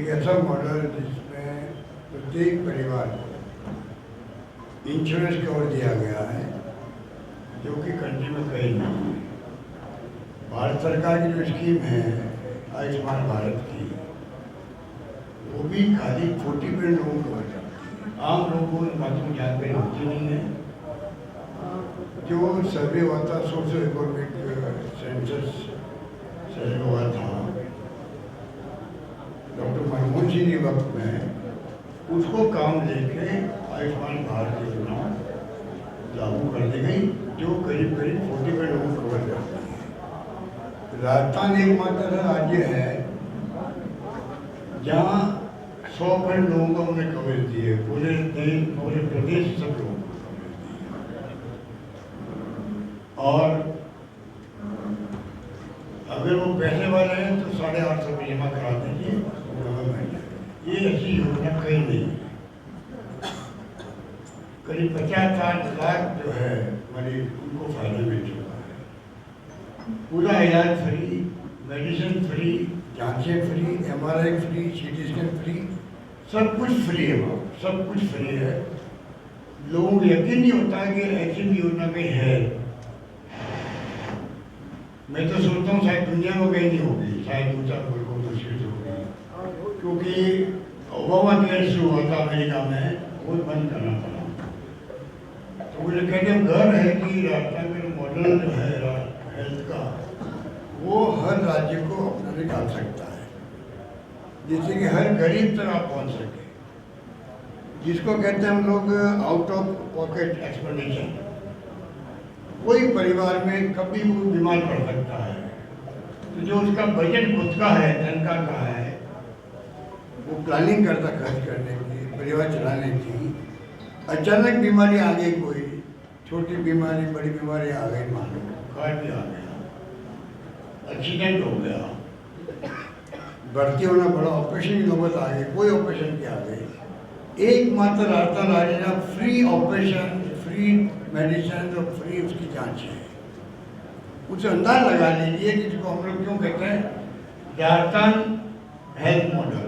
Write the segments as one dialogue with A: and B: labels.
A: एक ऐसा मॉडल जिसमें प्रत्येक परिवार को इंश्योरेंस कवर दिया गया है, जो कि कंट्री में कहीं नहीं है। भारत सरकार की जो स्कीम है आयुष्मान भारत की, वो भी खाली 40% लोगों को कवर करती है। आम लोगों को बातों में जानकारी होती नहीं है। जो सर्वे हुआ था, सोशल इकोनॉमिक सेंसस सर्वे हुआ था डॉक्टर मनमोहन सिंह के वक्त में, उसको काम लेके आयुष्मान भारत योजना लागू कर दी गई, जो करीब करीब 40% लोगों को कवर करती है। राजस्थान एकमात्र राज्य है जहाँ 100% लोगों को हमने कवरेज दी है। पूरे प्रदेश सब लोगों को कवरेज दी है। और अगर वो पैसे वाले हैं तो 850 रुपये जमा करा दीजिए, ये ऐसी योजना कहीं नहीं है। करीब 50 लाख जो है मरीज, उनको फायदा मिल चुका है। पूरा इलाज फ्री, मेडिसिन फ्री, जांचें free, MRI free, CT scan free, सब कुछ फ्री है। वहाँ सब कुछ फ्री है। लोगों को यकीन नहीं होता कि ऐसी भी योजना में है। मैं तो सोचता हूँ शायद दुनिया में कहीं नहीं होगी, शायद 2-4 मुल्कों में मुश्किल से होगी, क्योंकि ओबामा केयर शुरू हुआ था अमेरिका में, वो बंद करना पड़ा। तो मुझे कहते गर्व है कि राजस्थान में मॉडल जो है हेल्थ का, वो हर राज्य को अपनाने का आवश्यकता है, जिससे कि हर गरीब तक आप पहुँच सके। जिसको कहते हैं हम लोग आउट ऑफ पॉकेट एक्सपेंडिचर। कोई परिवार में कभी भी बीमार पड़ सकता है, तो जो उसका बजट खुद का है, तनख्वाह का है, वो प्लानिंग करता खर्च करने की, परिवार चलाने की। अचानक बीमारी आ गई, कोई छोटी बीमारी, बड़ी बीमारी आ गई, मान लो बुखार भी आ गया, एक्सीडेंट हो गया, भर्ती होना पड़ा, ऑपरेशन की नौबत आ गई, कोई ऑपरेशन की आ गई, एकमात्र राजस्थान राज्य में फ्री ऑपरेशन, फ्री मेडिसिन और फ्री उसकी जांच है। उसे अंदाज लगा लीजिए कि जिसको हम लोग क्यों कहते हैं राजस्थान हेल्थ मॉडल।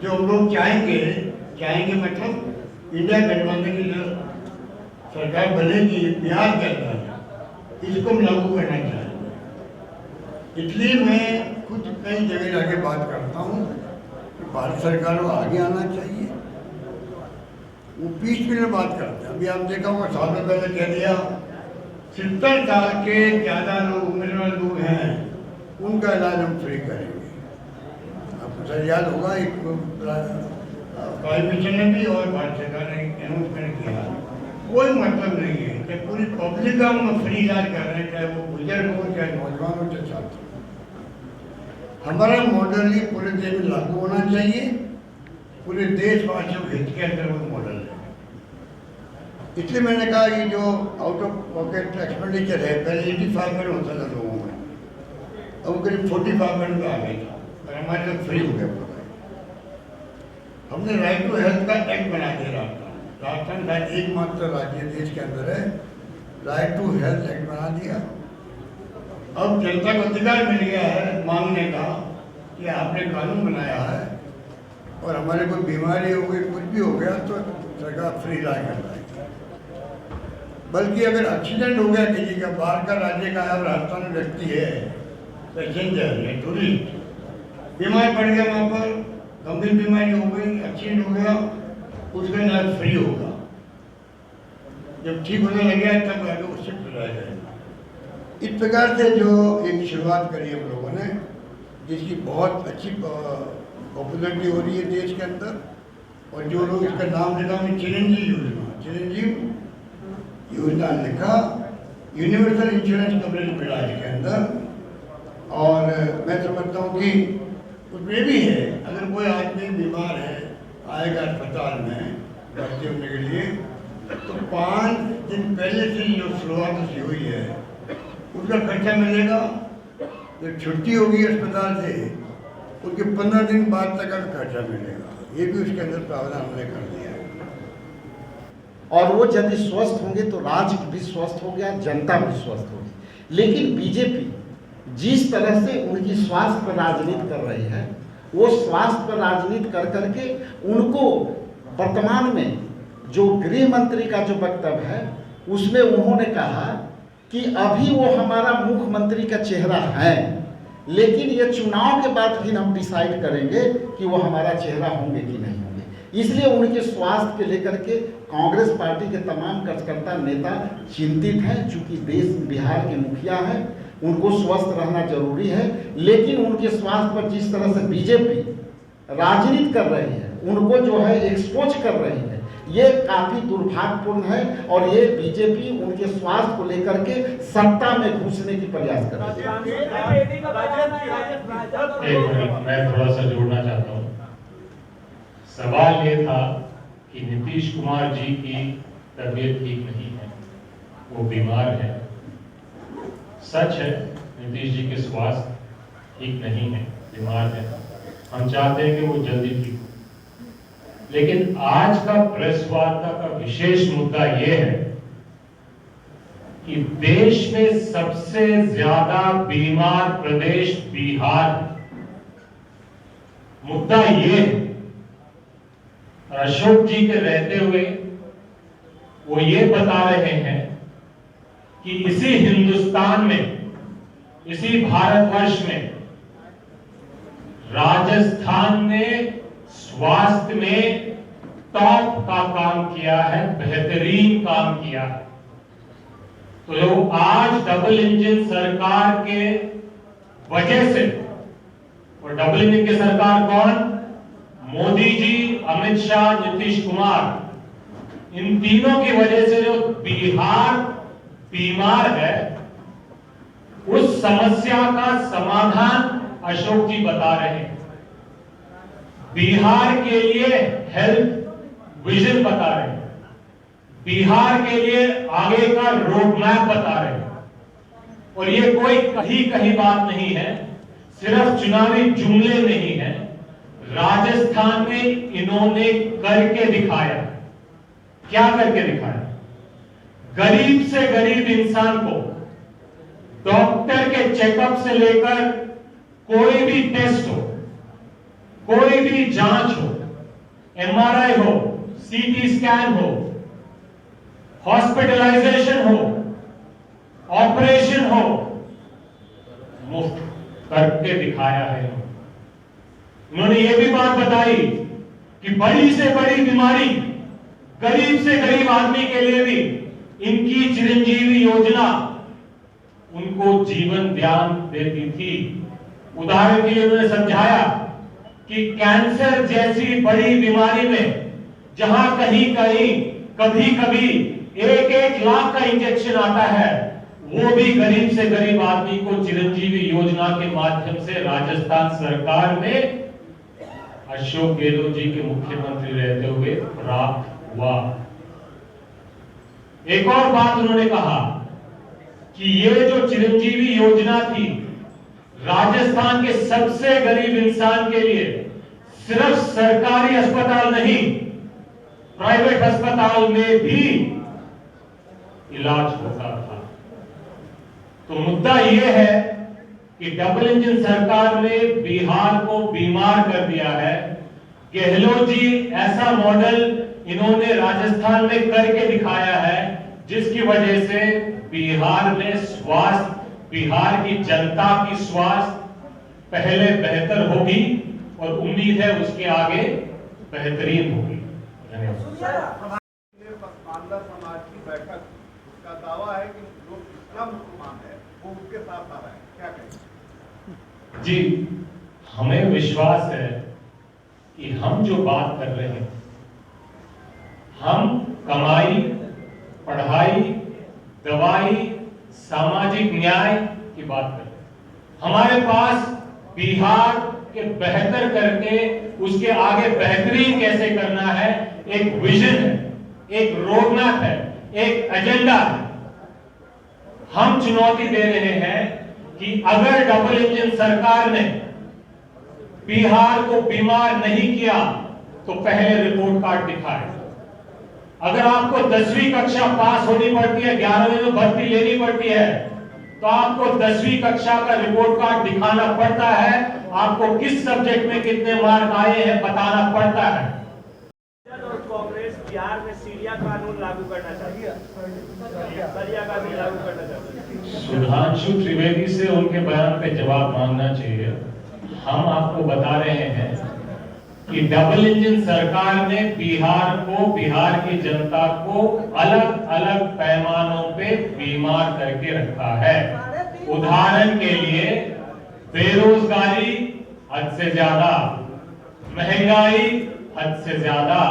A: जो हम लोग चाहेंगे मतलब इंडिया गठबंधन की जो सरकार बनेगी बिहार के अंदर, इसको हम लागू करना चाहेंगे। इसलिए मैं कुछ कई जगह जाके बात करता हूँ कि भारत सरकार को आगे आना चाहिए। वो 20 मिनट बात करते हैं। अभी आप देखा होगा, सालों पहले कह दिया 70 साल के ज़्यादा लोग, उम्र वाले लोग हैं, उनका इलाज हम फ्री करेंगे। आपको सर याद होगा, एक प्राइम मिनिस्टर ने भी और भारत सरकार ने अनाउंसमेंट किया। कोई मतलब नहीं है कि पूरी पब्लिक का हम फ्री इलाज कर रहे हैं, चाहे वो बुजुर्ग हो, चाहे नौजवान हो, चाहे छात्र। हमारा मॉडल ही पूरे देश में लागू होना चाहिए, पूरे देशवासियों के हित के अंदर वो मॉडल है। इसलिए मैंने कहा कि जो आउट ऑफ पॉकेट एक्सपेंडिचर है, पहले 85% होता था लोगों में, अब करीब 45% का आ गया था, और हमारे साथ फ्री हो गया पूरा। हमने राइट टू हेल्थ का एक्ट बना दिया। राजस्थान का एकमात्र राज्य देश के अंदर है, राइट टू हेल्थ एक्ट बना दिया। अब जनता को अधिकार मिल गया है मांगने का कि आपने कानून बनाया है, और हमारे कोई बीमारी हो गई, कुछ भी हो गया, तो सरकार फ्री इलाज करता है। बल्कि अगर एक्सीडेंट हो गया किसी का, बाहर का राज्य का है, राजस्थान में व्यक्ति है, पैसेंजर या टूरिस्ट, बीमार पड़ गया, वहाँ पर गंभीर बीमारी हो गई, एक्सीडेंट हो गया, उसका इलाज फ्री होगा। जब ठीक होने लग गया तब आगे वो शिफ्ट रह जाएगा। इस प्रकार से जो एक शुरुआत करी हम लोगों ने, जिसकी बहुत अच्छी पॉपुलरिटी हो रही है देश के अंदर, और जो लोग इसका नाम लिखा, चिरंजीव योजना लिखा, यूनिवर्सल इंश्योरेंस कवरेज मिला इसके अंदर। और मैं समझता हूँ कि उसमें भी है, अगर कोई आदमी बीमार है, आएगा अस्पताल में भर्ती होने के लिए, तो 5 दिन पहले से जो शुरुआत उसकी हुई है, उसका खर्चा मिलेगा। जब छुट्टी होगी अस्पताल से, उसके 15 दिन बाद तक का खर्चा मिलेगा। ये भी उसके अंदर प्रावधान हमने कर दिया है।
B: और वो यदि स्वस्थ होंगे तो राज्य भी स्वस्थ हो गया, जनता भी स्वस्थ होगी। लेकिन बीजेपी जिस तरह से उनकी स्वास्थ्य पर राजनीति कर रही है, वो स्वास्थ्य पर राजनीति कर करके उनको वर्तमान में जो गृह मंत्री का जो वक्तव्य है उसमें उन्होंने कहा कि अभी वो हमारा मुख्यमंत्री का चेहरा है, लेकिन ये चुनाव के बाद फिर हम डिसाइड करेंगे कि वो हमारा चेहरा होंगे कि नहीं होंगे। इसलिए उनके स्वास्थ्य के लेकर के कांग्रेस पार्टी के तमाम कार्यकर्ता नेता चिंतित हैं। चूंकि देश बिहार के मुखिया हैं, उनको स्वस्थ रहना जरूरी है, लेकिन उनके स्वास्थ्य पर जिस तरह से बीजेपी राजनीति कर रही है, उनको जो है एक्सपोज कर रही है, ये काफी दुर्भाग्यपूर्ण है और ये बीजेपी उनके स्वास्थ्य को लेकर के सत्ता में घुसने की प्रयास कर रही है।
C: एक मिनट, मैं थोड़ा सा जोड़ना चाहता हूँ। सवाल ये था कि नीतीश कुमार जी की तबीयत ठीक नहीं है, वो बीमार है। सच है, नीतीश जी के स्वास्थ्य ठीक नहीं है, बीमार है। हम चाहते हैं कि वो जल्दी ठीक हो, लेकिन आज का प्रेस वार्ता का विशेष मुद्दा ये है कि देश में सबसे ज्यादा बीमार प्रदेश बिहार है। मुद्दा ये है, अशोक जी के रहते हुए वो ये बता रहे हैं कि इसी हिंदुस्तान में, इसी भारतवर्ष में राजस्थान ने स्वास्थ्य में टॉप का काम किया है, बेहतरीन काम किया है। तो जो आज डबल इंजन सरकार के वजह से, और डबल इंजन की सरकार कौन? मोदी जी, अमित शाह, नीतीश कुमार, इन तीनों की वजह से जो बिहार बीमार है, उस समस्या का समाधान अशोक जी बता रहे हैं। बिहार के लिए हेल्थ विजन बता रहे हैं, बिहार के लिए आगे का रोड मैप बता रहे हैं। और ये कोई कहीं बात नहीं है, सिर्फ चुनावी जुमले नहीं है। राजस्थान में इन्होंने करके दिखाया। क्या करके दिखाया? गरीब से गरीब इंसान को डॉक्टर के चेकअप से लेकर कोई भी टेस्ट हो, कोई भी जांच हो, एमआरआई हो, सीटी स्कैन हो, हॉस्पिटलाइजेशन हो, ऑपरेशन हो, मुफ्त करके दिखाया है। उन्होंने ये भी बात बताई कि बड़ी से बड़ी बीमारी गरीब से गरीब आदमी के लिए भी इनकी चिरंजीवी योजना उनको जीवन दान देती थी। उदाहरण के लिए उन्होंने समझाया कि कैंसर जैसी बड़ी बीमारी में जहां कहीं कभी कभी 1-1 लाख का इंजेक्शन आता है, वो भी गरीब से गरीब आदमी को चिरंजीवी योजना के माध्यम से राजस्थान सरकार में अशोक गहलोत जी के मुख्यमंत्री रहते हुए प्राप्त हुआ। एक और बात उन्होंने कहा कि ये जो चिरंजीवी योजना थी, राजस्थान के सबसे गरीब इंसान के लिए सिर्फ सरकारी अस्पताल नहीं, प्राइवेट अस्पताल में भी इलाज होता था। तो मुद्दा यह है कि डबल इंजन सरकार ने बिहार को बीमार कर दिया है। गहलोत जी ऐसा मॉडल इन्होंने राजस्थान में करके दिखाया है, जिसकी वजह से बिहार में स्वास्थ्य, बिहार की जनता की स्वास्थ्य पहले बेहतर होगी और उम्मीद है उसके आगे बेहतरीन होगी। धन्यवाद।
D: मानदा समाज की बैठक, उसका दावा है कि जो इस्लाम मुसलमान है वो उसके साथ आ रहा है, क्या कहें?
C: जी, हमें विश्वास है कि हम जो बात कर रहे हैं, हम कमाई, पढ़ाई, दवाई, सामाजिक न्याय की बात कर रहे हैं। हमारे पास बिहार के बेहतर करके उसके आगे बेहतरीन कैसे करना है, एक विजन है, एक रोड मैप है, एक एजेंडा है। हम चुनौती दे रहे हैं कि अगर डबल इंजन सरकार ने बिहार को बीमार नहीं किया तो पहले रिपोर्ट कार्ड दिखाए। अगर आपको 10वीं कक्षा पास होनी पड़ती है, 11वीं में भर्ती लेनी पड़ती है, तो आपको 10वीं कक्षा का रिपोर्ट कार्ड दिखाना पड़ता है आपको किस सब्जेक्ट में कितने मार्क आए हैं बताना पड़ता है।
E: और कांग्रेस बिहार में सीरिया कानून लागू करना चाहती है, सरिया कानून लागू करना चाहती है।
C: सुधांशु त्रिवेदी से उनके बयान पे जवाब मांगना चाहिए। हम आपको बता रहे हैं कि डबल इंजन सरकार ने बिहार को, बिहार की जनता को अलग अलग पैमानों पे बीमार करके रखा है। उदाहरण के लिए बेरोजगारी हद से ज्यादा, महंगाई हद से ज्यादा,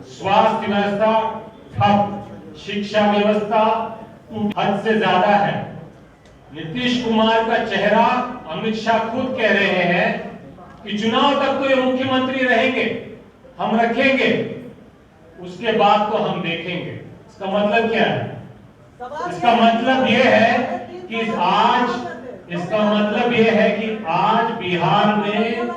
C: स्वास्थ्य व्यवस्था ठप, शिक्षा व्यवस्था हद से ज्यादा है। नीतीश कुमार का चेहरा अमित शाह खुद कह रहे हैं कि चुनाव तक तो ये मुख्यमंत्री रहेंगे, हम रखेंगे, उसके बाद तो हम देखेंगे। इसका मतलब क्या है? इसका मतलब यह है कि आज बिहार में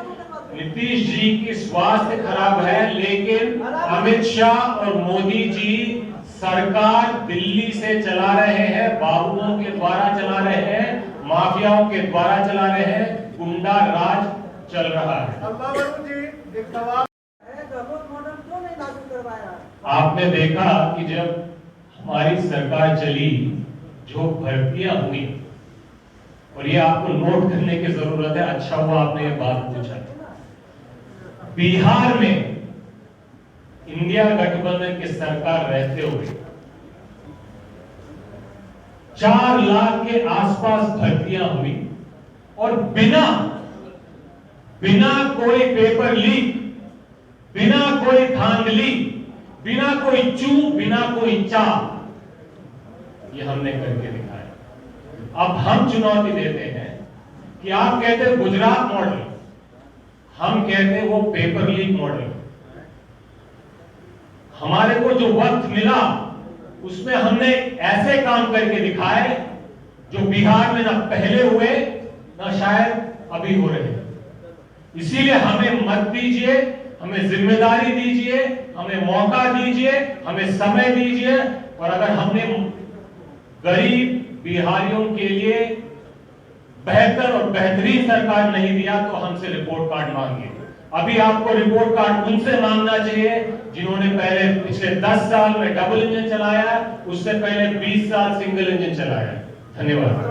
C: नीतीश जी की स्वास्थ्य खराब है, लेकिन अमित शाह और मोदी जी सरकार दिल्ली से चला रहे हैं, बाबुओं के द्वारा चला रहे हैं, माफियाओं के द्वारा चला रहे हैं, गुंडा राज चल रहा है। आपने देखा कि जब हमारी सरकार चली, जो भर्तियां हुई, और ये आपको नोट करने की जरूरत है, अच्छा हुआ आपने ये बात पूछा। बिहार में इंडिया गठबंधन की सरकार रहते हुए 4 लाख के आसपास भर्तियां हुई, और बिना कोई पेपर लीक, बिना कोई धांधली, बिना कोई चूक, बिना कोई चाल, ये हमने करके दिखाया। अब हम चुनौती देते हैं कि आप कहते हैं गुजरात मॉडल, हम कहते हैं वो पेपर लीक मॉडल। हमारे को जो वक्त मिला उसमें हमने ऐसे काम करके दिखाए जो बिहार में ना पहले हुए, ना शायद अभी हो रहे। इसीलिए हमें मत दीजिए, हमें जिम्मेदारी दीजिए, हमें मौका दीजिए, हमें समय दीजिए, और अगर हमने गरीब बिहारियों के लिए बेहतर और बेहतरीन सरकार नहीं दिया तो हमसे रिपोर्ट कार्ड मांगिए। अभी आपको रिपोर्ट कार्ड उनसे मांगना चाहिए जिन्होंने पहले पिछले 10 साल में डबल इंजन चलाया, उससे पहले 20 साल सिंगल इंजन चलाया। धन्यवाद।